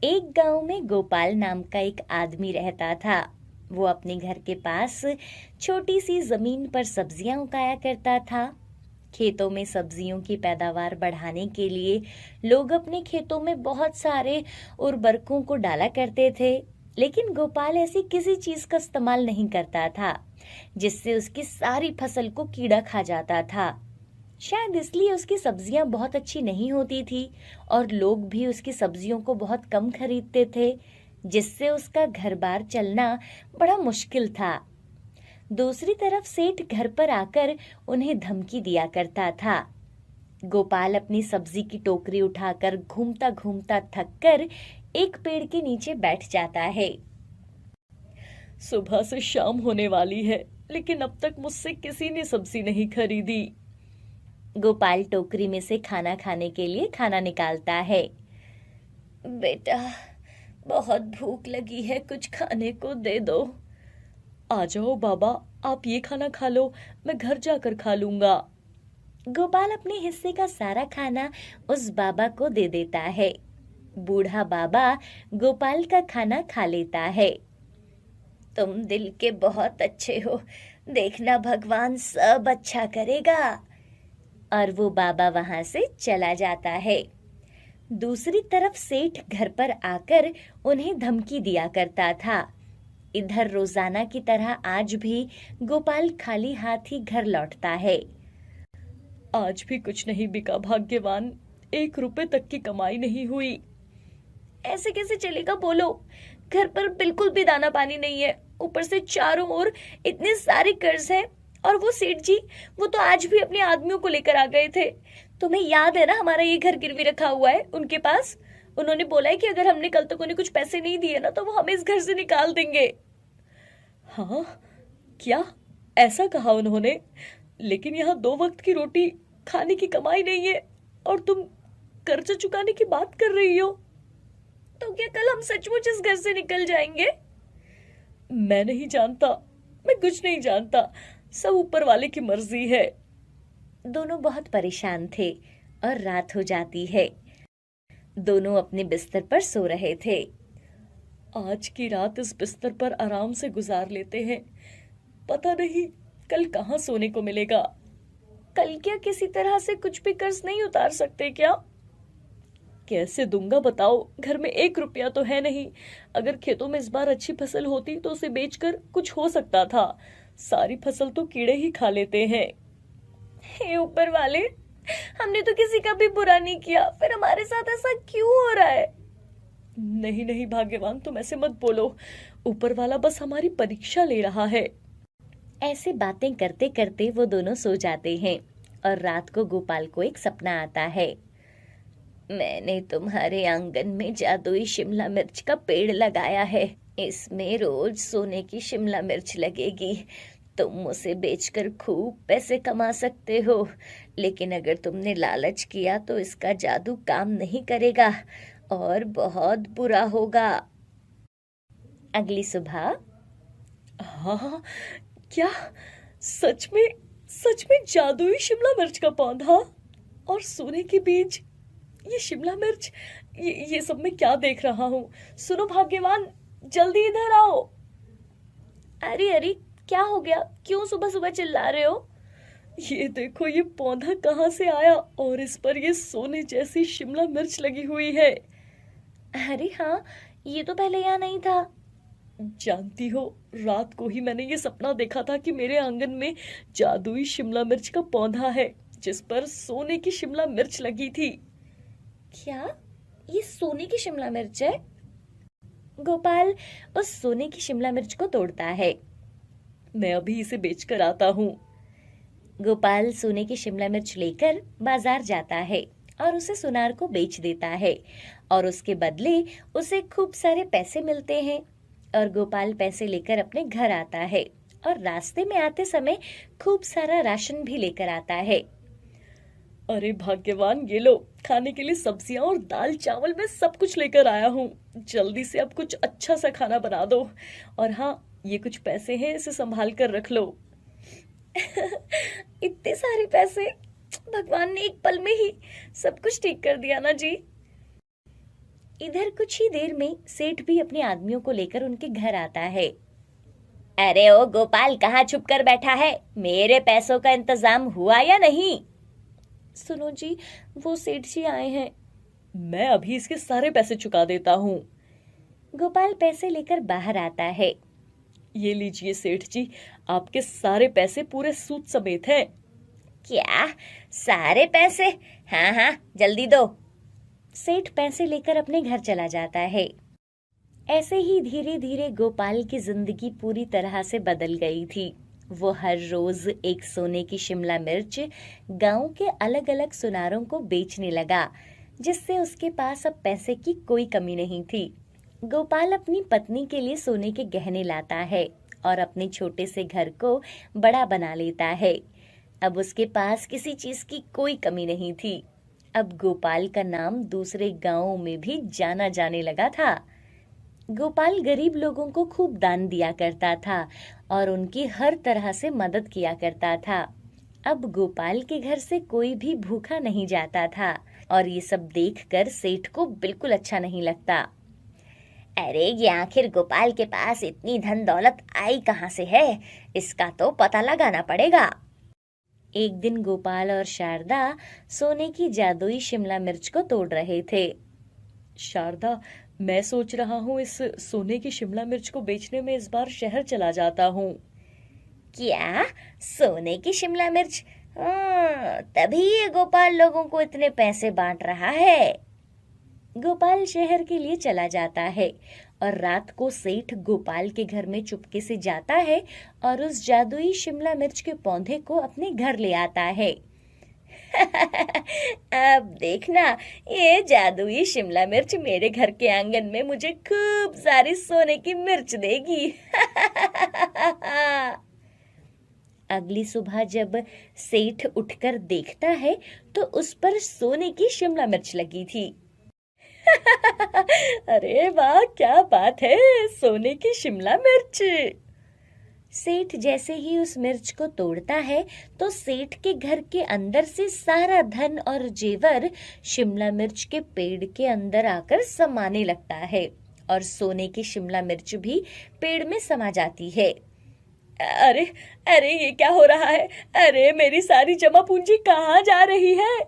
एक गांव में गोपाल नाम का एक आदमी रहता था। वो अपने घर के पास छोटी सी जमीन पर सब्जियां उगाया करता था। खेतों में सब्जियों की पैदावार बढ़ाने के लिए लोग अपने खेतों में बहुत सारे उर्वरकों को डाला करते थे। लेकिन गोपाल ऐसी किसी चीज का इस्तेमाल नहीं करता था जिससे उसकी सारी फसल को कीड़ा खा जाता था। शायद इसलिए उसकी सब्जियां बहुत अच्छी नहीं होती थी और लोग भी उसकी सब्जियों को बहुत कम खरीदते थे, जिससे उसका घर बार चलना बड़ा मुश्किल था। दूसरी तरफ सेठ घर पर आकर उन्हें धमकी दिया करता था। गोपाल अपनी सब्जी की टोकरी उठाकर घूमता घूमता थक कर एक पेड़ के नीचे बैठ जाता है। सुबह से शाम होने वाली है, लेकिन अब तक मुझसे किसी ने सब्जी नहीं खरीदी। गोपाल टोकरी में से खाना खाने के लिए खाना निकालता है। बेटा, बहुत भूख लगी है, कुछ खाने को दे दो। आ जाओ बाबा, आप ये खाना खा लो, मैं घर जाकर खा लूंगा। गोपाल अपने हिस्से का सारा खाना उस बाबा को दे देता है। बूढ़ा बाबा गोपाल का खाना खा लेता है। तुम दिल के बहुत अच्छे हो, देखना भगवान सब अच्छा करेगा। और वो बाबा वहां से चला जाता है। दूसरी तरफ सेठ घर पर आकर उन्हें धमकी दिया करता था। इधर रोजाना की तरह आज भी गोपाल खाली हाथ ही घर लौटता है। आज भी कुछ नहीं बिका भाग्यवान, 1 रुपए तक की कमाई नहीं हुई। ऐसे कैसे चलेगा बोलो, घर पर बिल्कुल भी दाना पानी नहीं है, ऊपर से चारों ओर इतने सारे कर्ज हैं। और वो सेठ जी, वो तो आज भी अपने आदमियों को लेकर आ गए थे। तुम्हें याद है ना, हमारा ये घर गिरवी रखा हुआ है उनके पास। उन्होंने बोला है कि अगर हमने कल तक उन्हें कुछ पैसे नहीं दिए ना तो वो हमें इस घर से निकाल देंगे। हाँ, क्या ऐसा कहा उन्होंने? लेकिन यहाँ 2 वक्त की रोटी खाने की कमाई नहीं है और तुम कर्जा चुकाने की बात कर रही हो। तो क्या कल हम सचमुच इस घर से निकल जाएंगे? मैं नहीं जानता, मैं कुछ नहीं जानता, सब ऊपर वाले की मर्जी है। दोनों बहुत परेशान थे और रात हो जाती है। दोनों अपने बिस्तर पर सो रहे थे। आज की रात इस बिस्तर पर आराम से गुजार लेते हैं, पता नहीं कल कहाँ सोने को मिलेगा। कल क्या किसी तरह से कुछ भी कर्ज नहीं उतार सकते क्या? कैसे दूंगा बताओ, घर में 1 रुपया तो है नहीं। अगर खेतों में इस बार अच्छी फसल होती तो उसे बेचकर कुछ हो सकता था, सारी फसल तो कीड़े ही खा लेते हैं। हे ऊपर वाले, हमने तो किसी का भी बुरा नहीं किया, फिर हमारे साथ ऐसा क्यों हो रहा है? नहीं नहीं भाग्यवान, तुम ऐसे मत बोलो, ऊपर वाला बस हमारी परीक्षा ले रहा है। ऐसे बातें करते करते वो दोनों सो जाते हैं और रात को गोपाल को एक सपना आता है। मैंने तुम्हारे आंगन में जादुई शिमला मिर्च का पेड़ लगाया है, इसमें रोज सोने की शिमला मिर्च लगेगी। तुम उसे बेचकर खूब पैसे कमा सकते हो, लेकिन अगर तुमने लालच किया तो इसका जादू काम नहीं करेगा और बहुत बुरा होगा। अगली सुबह हाँ, क्या सच में जादुई शिमला मिर्च का पौधा और सोने के बीज, ये शिमला मिर्च, ये सब मैं क्या देख रहा हूँ? सुनो भाग्यवान, जल्दी इधर आओ। अरे अरे, क्या हो गया? क्यों सुबह सुबह चिल्ला रहे हो? ये देखो, ये पौधा कहाँ से आया और इस पर ये सोने जैसी शिमला मिर्च लगी हुई है। अरे हाँ, ये तो पहले यहाँ नहीं था। जानती हो, रात को ही मैंने ये सपना देखा था कि मेरे आंगन में जादुई शिमला मिर्च का पौधा है जिस पर सोने की शिमला मिर्च लगी थी। क्या ये सोने की शिमला मिर्च है? गोपाल उस सोने की शिमला मिर्च को तोड़ता है। मैं अभी इसे बेचकर आता हूँ। गोपाल सोने की शिमला मिर्च लेकर बाजार जाता है और उसे सुनार को बेच देता है और उसके बदले उसे खूब सारे पैसे मिलते हैं। और गोपाल पैसे लेकर अपने घर आता है और रास्ते में आते समय खूब सारा राशन भी लेकर आता है। अरे भाग्यवान, ये लो, खाने के लिए सब्जियां और दाल चावल मैं सब कुछ लेकर आया हूँ। जल्दी से अब कुछ अच्छा सा खाना बना दो। और हाँ, ये कुछ पैसे हैं, इसे संभाल कर रख लो। इतने सारे पैसे, भगवान ने एक पल में ही सब कुछ ठीक कर दिया ना जी। इधर कुछ ही देर में सेठ भी अपने आदमियों को लेकर उनके घर आता है। अरे ओ गोपाल, कहाँ छुप कर बैठा है? मेरे पैसों का इंतजाम हुआ या नहीं? सुनो जी, वो सेठ जी आए हैं, मैं अभी इसके सारे पैसे चुका देता हूँ। गोपाल पैसे लेकर बाहर आता है। ये लीजिए सेठ जी, आपके सारे पैसे पूरे सूद समेत हैं। क्या? सारे पैसे? हाँ हाँ, जल्दी दो। सेठ पैसे लेकर अपने घर चला जाता है। ऐसे ही धीरे धीरे गोपाल की जिंदगी पूरी तरह से बदल गई थी। वो हर रोज एक सोने की शिमला मिर्च गांव के अलग अलग सुनारों को बेचने लगा, जिससे उसके पास अब पैसे की कोई कमी नहीं थी। गोपाल अपनी पत्नी के लिए सोने के गहने लाता है और अपने छोटे से घर को बड़ा बना लेता है। अब उसके पास किसी चीज की कोई कमी नहीं थी। अब गोपाल का नाम दूसरे गांवों में भी जाना जाने लगा था। गोपाल गरीब लोगों को खूब दान दिया करता था और उनकी हर तरह से मदद किया करता था। अब गोपाल के घर से कोई भी भूखा नहीं जाता था और ये सब देखकर सेठ को बिल्कुल अच्छा नहीं लगता। अरे ये आखिर गोपाल के पास इतनी धन दौलत आई कहाँ से है? इसका तो पता लगाना पड़ेगा। एक दिन गोपाल और शारदा सोने की जादुई शिमला मिर्च को तोड़ रहे थे। शारदा, मैं सोच रहा हूँ इस सोने की शिमला मिर्च को बेचने में इस बार शहर चला जाता हूँ। क्या? सोने की शिमला मिर्च? तभी ये गोपाल लोगों को इतने पैसे बांट रहा है। गोपाल शहर के लिए चला जाता है और रात को सेठ गोपाल के घर में चुपके से जाता है और उस जादुई शिमला मिर्च के पौधे को अपने घर ले आता है। अब देखना, ये जादुई शिमला मिर्च मेरे घर के आंगन में मुझे खूब सारी सोने की मिर्च देगी। अगली सुबह जब सेठ उठकर देखता है तो उस पर सोने की शिमला मिर्च लगी थी। अरे वाह, क्या बात है, सोने की शिमला मिर्च। सेठ जैसे ही उस मिर्च को तोड़ता है तो सेठ के घर के अंदर से सारा धन और जेवर शिमला मिर्च के पेड़ के अंदर आकर समाने लगता है और सोने की शिमला मिर्च भी पेड़ में समा जाती है। अरे अरे, ये क्या हो रहा है? अरे मेरी सारी जमा पूंजी कहाँ जा रही है?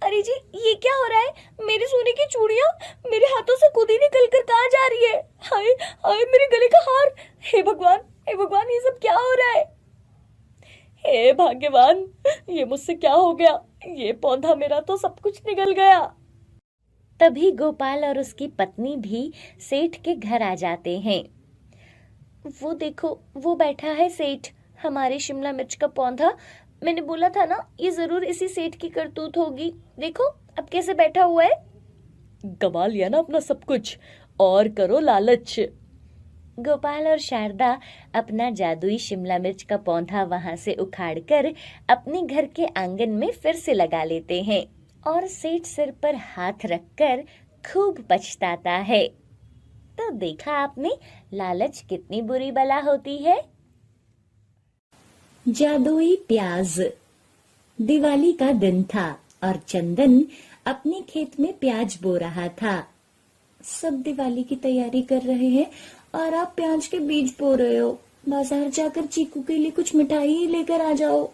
अरे जी, ये क्या हो रहा है? मेरी सोने की चूड़ियां मेरे हाथों से खुद ही निकल कर कहाँ जा रही है? हाय हाय, मेरे गले का हार! हे भगवान, हे भगवान, ये सब क्या हो रहा है? हे भाग्यवान, ये मुझसे क्या हो गया? ये पौधा मेरा तो सब कुछ निकल गया। तभी गोपाल और उसकी पत्नी भी सेठ के घर आ जाते हैं। वो देखो, वो बैठा है सेठ, हमारी शिमला मिर्च का पौधा। मैंने बोला था ना, ये जरूर इसी सेठ की करतूत होगी। देखो अब कैसे बैठा हुआ है। गवा लिया ना अपना सब कुछ, और करो लालच। गोपाल और शारदा अपना जादुई शिमला मिर्च का पौधा वहां से उखाड़कर अपने घर के आंगन में फिर से लगा लेते हैं और सेठ सिर पर हाथ रखकर खूब पछताता है। तो देखा आपने, लालच कितनी बुरी बला होती है। जादुई प्याज। दिवाली का दिन था और चंदन अपने खेत में प्याज बो रहा था। सब दिवाली की तैयारी कर रहे हैं और आप प्याज के बीज बो रहे हो। बाजार जाकर चीकू के लिए कुछ मिठाई ही लेकर आ जाओ।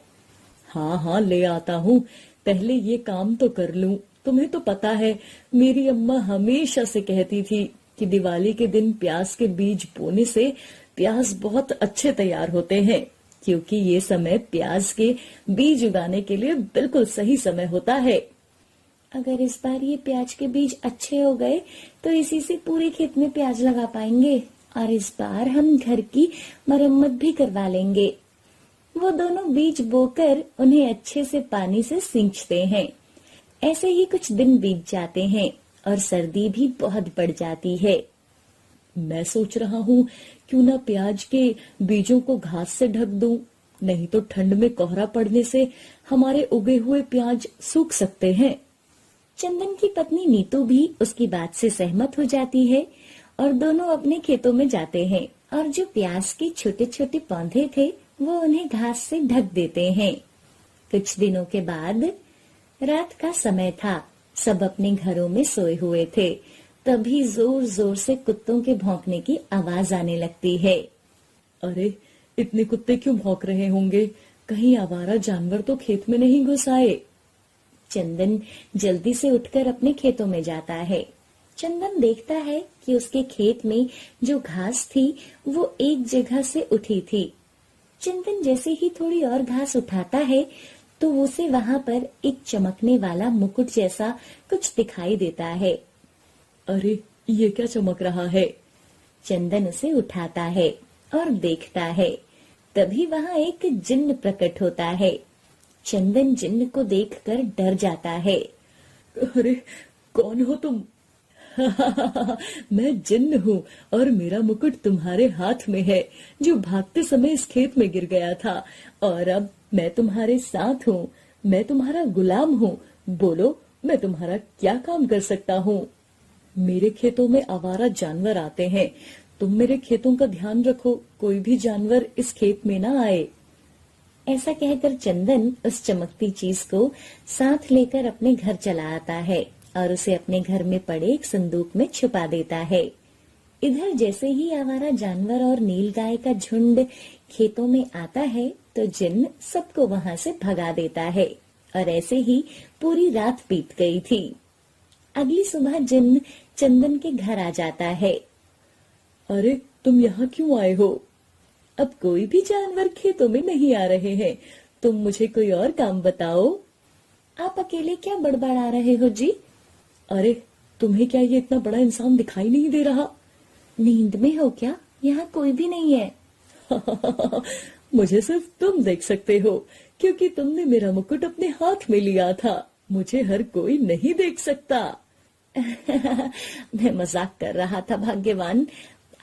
हाँ हाँ, ले आता हूँ, पहले ये काम तो कर लूं। तुम्हें तो पता है, मेरी अम्मा हमेशा से कहती थी कि दिवाली के दिन प्याज के बीज बोने से प्याज बहुत अच्छे तैयार होते हैं, क्योंकि ये समय प्याज के बीज उगाने के लिए बिल्कुल सही समय होता है। अगर इस बार ये प्याज के बीज अच्छे हो गए तो इसी से पूरे खेत में प्याज लगा पाएंगे और इस बार हम घर की मरम्मत भी करवा लेंगे। वो दोनों बीज बोकर उन्हें अच्छे से पानी से सींचते हैं। ऐसे ही कुछ दिन बीत जाते हैं और सर्दी भी बहुत बढ़ जाती है। मैं सोच रहा हूँ क्यों ना प्याज के बीजों को घास से ढक दूं, नहीं तो ठंड में कोहरा पड़ने से हमारे उगे हुए प्याज सूख सकते हैं। चंदन की पत्नी नीतू भी उसकी बात से सहमत हो जाती है और दोनों अपने खेतों में जाते हैं और जो प्याज के छोटे छोटे पौधे थे वो उन्हें घास से ढक देते हैं। कुछ दिनों के बाद रात का समय था सब अपने घरों में सोए हुए थे। तभी जोर जोर से कुत्तों के भौंकने की आवाज आने लगती है। अरे, इतने कुत्ते क्यों भौंक रहे होंगे? कहीं आवारा जानवर तो खेत में नहीं घुस आए? चंदन जल्दी से उठकर अपने खेतों में जाता है। चंदन देखता है कि उसके खेत में जो घास थी वो एक जगह से उठी थी। चंदन जैसे ही थोड़ी और घास उठाता है तो उसे वहां पर एक चमकने वाला मुकुट जैसा कुछ दिखाई देता है। अरे, ये क्या चमक रहा है? चंदन उसे उठाता है और देखता है। तभी वहां एक जिन्न प्रकट होता है। चंदन जिन्न को देखकर डर जाता है। अरे, कौन हो तुम? मैं जिन्न हूँ और मेरा मुकुट तुम्हारे हाथ में है, जो भागते समय इस खेत में गिर गया था। और अब मैं तुम्हारे साथ हूँ। मैं तुम्हारा गुलाम हूँ। बोलो, मैं तुम्हारा क्या काम कर सकता हूँ? मेरे खेतों में आवारा जानवर आते हैं। तुम मेरे खेतों का ध्यान रखो, कोई भी जानवर इस खेत में ना आए। ऐसा कहकर चंदन उस चमकती चीज को साथ लेकर अपने घर चला आता है और उसे अपने घर में पड़े एक संदूक में छुपा देता है। इधर जैसे ही आवारा जानवर और नीलगाय का झुंड खेतों में आता है तो जिन्न सबको वहां से भगा देता है और ऐसे ही पूरी रात बीत गई थी। अगली सुबह जिन्न चंदन के घर आ जाता है। अरे, तुम यहाँ क्यों आए हो? अब कोई भी जानवर खेतों में नहीं आ रहे हैं। तुम मुझे कोई और काम बताओ। आप अकेले क्या बड़बड़ा रहे हो जी? अरे, तुम्हें क्या ये इतना बड़ा इंसान दिखाई नहीं दे रहा? नींद में हो क्या? यहाँ कोई भी नहीं है। मुझे सिर्फ तुम देख सकते हो, क्योंकि तुमने मेरा मुकुट अपने हाथ में लिया था। मुझे हर कोई नहीं देख सकता। मैं मजाक कर रहा था भाग्यवान।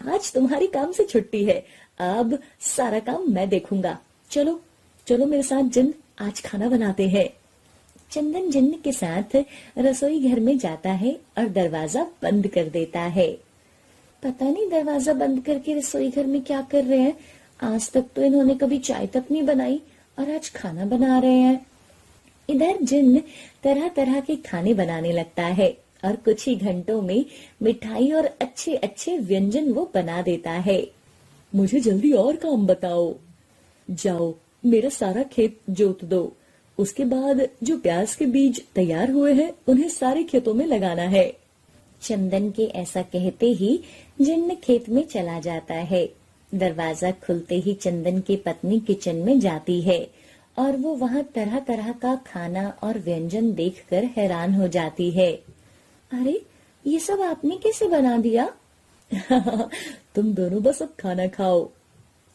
आज तुम्हारी काम से छुट्टी है। अब सारा काम मैं देखूंगा। चलो चलो मेरे साथ जिन्न, आज खाना बनाते हैं। चंदन जिन्न के साथ रसोई घर में जाता है और दरवाजा बंद कर देता है। पता नहीं दरवाजा बंद करके रसोई घर में क्या कर रहे हैं। आज तक तो इन्होंने कभी चाय तक नहीं बनाई और आज खाना बना रहे हैं। इधर जिन्न तरह तरह के खाने बनाने लगता है और कुछ ही घंटों में मिठाई और अच्छे अच्छे व्यंजन वो बना देता है। मुझे जल्दी और काम बताओ। जाओ, मेरा सारा खेत जोत दो। उसके बाद जो प्याज के बीज तैयार हुए हैं उन्हें सारे खेतों में लगाना है। चंदन के ऐसा कहते ही जिन्न खेत में चला जाता है। दरवाजा खुलते ही चंदन की पत्नी किचन में जाती है और वो वहाँ तरह तरह का खाना और व्यंजन देखकर हैरान हो जाती है। अरे, ये सब आपने कैसे बना दिया? तुम दोनों बस अब खाना खाओ।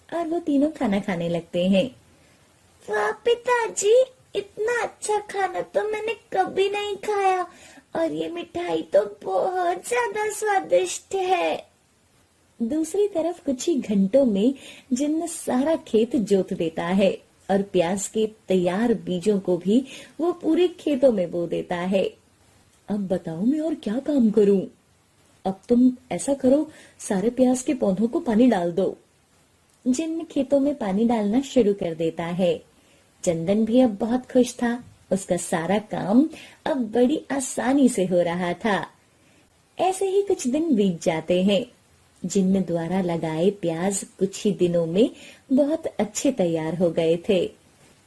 और वो तीनों खाना खाने लगते हैं। वाह पिताजी, इतना अच्छा खाना तो मैंने कभी नहीं खाया और ये मिठाई तो बहुत ज्यादा स्वादिष्ट है। दूसरी तरफ कुछ ही घंटों में जिन्न सारा खेत जोत देता है और प्याज के तैयार बीजों को भी वो पूरे खेतों में बो देता है। अब बताओ मैं और क्या काम करूं? अब तुम ऐसा करो, सारे प्याज के पौधों को पानी डाल दो। जिन्न खेतों में पानी डालना शुरू कर देता है। चंदन भी अब बहुत खुश था। उसका सारा काम अब बड़ी आसानी से हो रहा था। ऐसे ही कुछ दिन बीत जाते हैं। जिन्न द्वारा लगाए प्याज कुछ ही दिनों में बहुत अच्छे तैयार हो गए थे।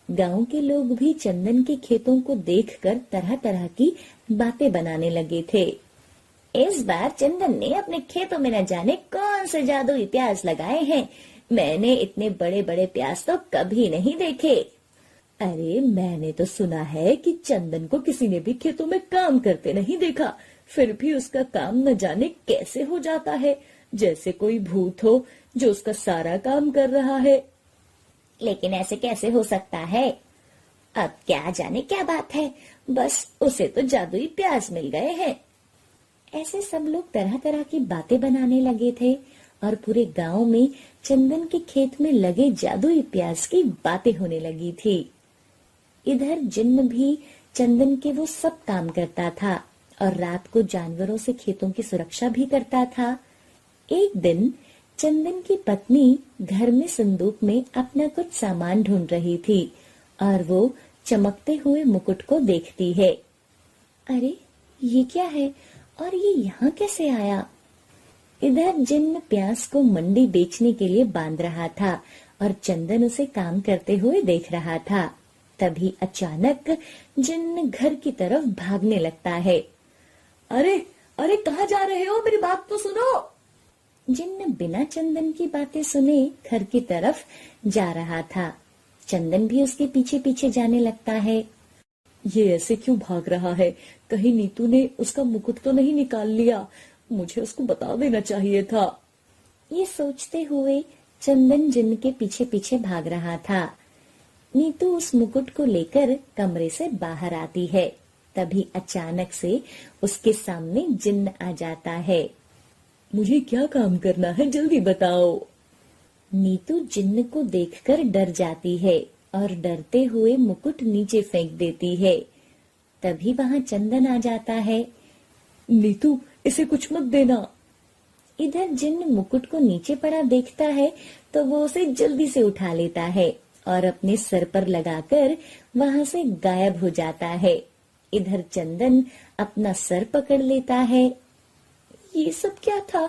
गांव के लोग भी चंदन के खेतों को देखकर तरह तरह की बातें बनाने लगे थे। इस बार चंदन ने अपने खेतों में न जाने कौन से जादुई प्याज लगाए हैं। मैंने इतने बड़े बड़े प्याज तो कभी नहीं देखे। अरे, मैंने तो सुना है कि चंदन को किसी ने भी खेतों में काम करते नहीं देखा, फिर भी उसका काम न जाने कैसे हो जाता है, जैसे कोई भूत हो जो उसका सारा काम कर रहा है। लेकिन ऐसे कैसे हो सकता है? अब क्या जाने क्या बात है, बस उसे तो जादुई प्याज मिल गए हैं। ऐसे सब लोग तरह तरह की बातें बनाने लगे थे और पूरे गांव में चंदन के खेत में लगे जादुई प्याज की बातें होने लगी थी। इधर जिन्न भी चंदन के वो सब काम करता था और रात को जानवरों से खेतों की सुरक्षा भी करता था। एक दिन चंदन की पत्नी घर में संदूक में अपना कुछ सामान ढूंढ रही थी और वो चमकते हुए मुकुट को देखती है। अरे, ये क्या है और ये यहाँ कैसे आया? इधर जिन्न प्याज को मंडी बेचने के लिए बांध रहा था और चंदन उसे काम करते हुए देख रहा था। तभी अचानक जिन्न घर की तरफ भागने लगता है। अरे अरे, कहाँ जा रहे हो? मेरी बात तो सुनो। जिन्न बिना चंदन की बातें सुने घर की तरफ जा रहा था। चंदन भी उसके पीछे पीछे जाने लगता है। ये ऐसे क्यों भाग रहा है? कहीं नीतू ने उसका मुकुट तो नहीं निकाल लिया? मुझे उसको बता देना चाहिए था। ये सोचते हुए चंदन जिन्न के पीछे पीछे भाग रहा था। नीतू उस मुकुट को लेकर कमरे से बाहर आती है। तभी अचानक से उसके सामने जिन्न आ जाता है। मुझे क्या काम करना है, जल्दी बताओ। नीतू जिन्न को देखकर डर जाती है और डरते हुए मुकुट नीचे फेंक देती है। तभी वहां चंदन आ जाता है। नीतू, इसे कुछ मत देना। इधर जिन्न मुकुट को नीचे पड़ा देखता है तो वो उसे जल्दी से उठा लेता है और अपने सर पर लगाकर वहां से गायब हो जाता है। इधर चंदन अपना सर पकड़ लेता है। ये सब क्या था?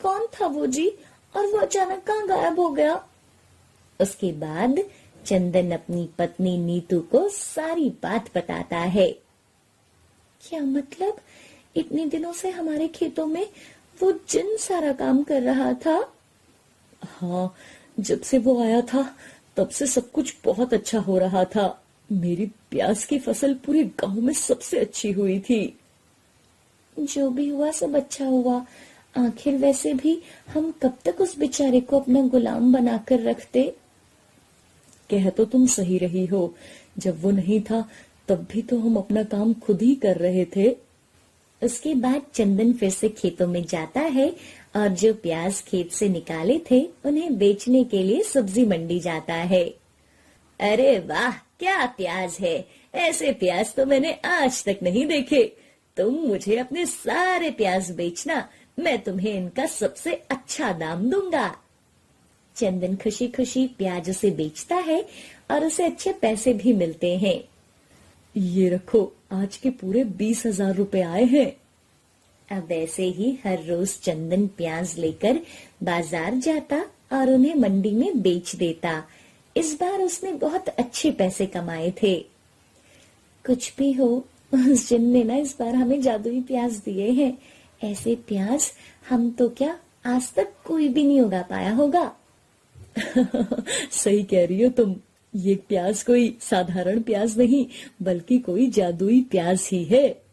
कौन था वो जी? और वो अचानक कहाँ गायब हो गया? उसके बाद चंदन अपनी पत्नी नीतू को सारी बात बताता है। क्या मतलब? इतने दिनों से हमारे खेतों में वो जिन्न सारा काम कर रहा था? हाँ, जब से वो आया था तब से सब कुछ बहुत अच्छा हो रहा था। मेरी प्याज की फसल पूरे गांव में सबसे अच्छी हुई थी। जो भी हुआ सब अच्छा हुआ। आखिर वैसे भी हम कब तक उस बेचारे को अपना गुलाम बनाकर रखते? कह तो तुम सही रही हो, जब वो नहीं था तब भी तो हम अपना काम खुद ही कर रहे थे। उसके बाद चंदन फिर से खेतों में जाता है और जो प्याज खेत से निकाले थे उन्हें बेचने के लिए सब्जी मंडी जाता है। अरे वाह, क्या प्याज है! ऐसे प्याज तो मैंने आज तक नहीं देखे। तुम मुझे अपने सारे प्याज बेचना, मैं तुम्हें इनका सबसे अच्छा दाम दूंगा। चंदन खुशी खुशी प्याज उसे बेचता है और उसे अच्छे पैसे भी मिलते हैं। ये रखो, आज के पूरे 20,000 रुपए आए हैं। अब ऐसे ही हर रोज चंदन प्याज लेकर बाजार जाता और उन्हें मंडी में बेच देता। इस बार उसने बहुत अच्छे पैसे कमाए थे। कुछ भी हो, उस जिन्न ने ना इस बार हमें जादुई प्याज दिए हैं। ऐसे प्याज हम तो क्या आज तक कोई भी नहीं उगा पाया होगा। सही कह रही हो तुम। ये प्याज कोई साधारण प्याज नहीं, बल्कि कोई जादुई प्याज ही है।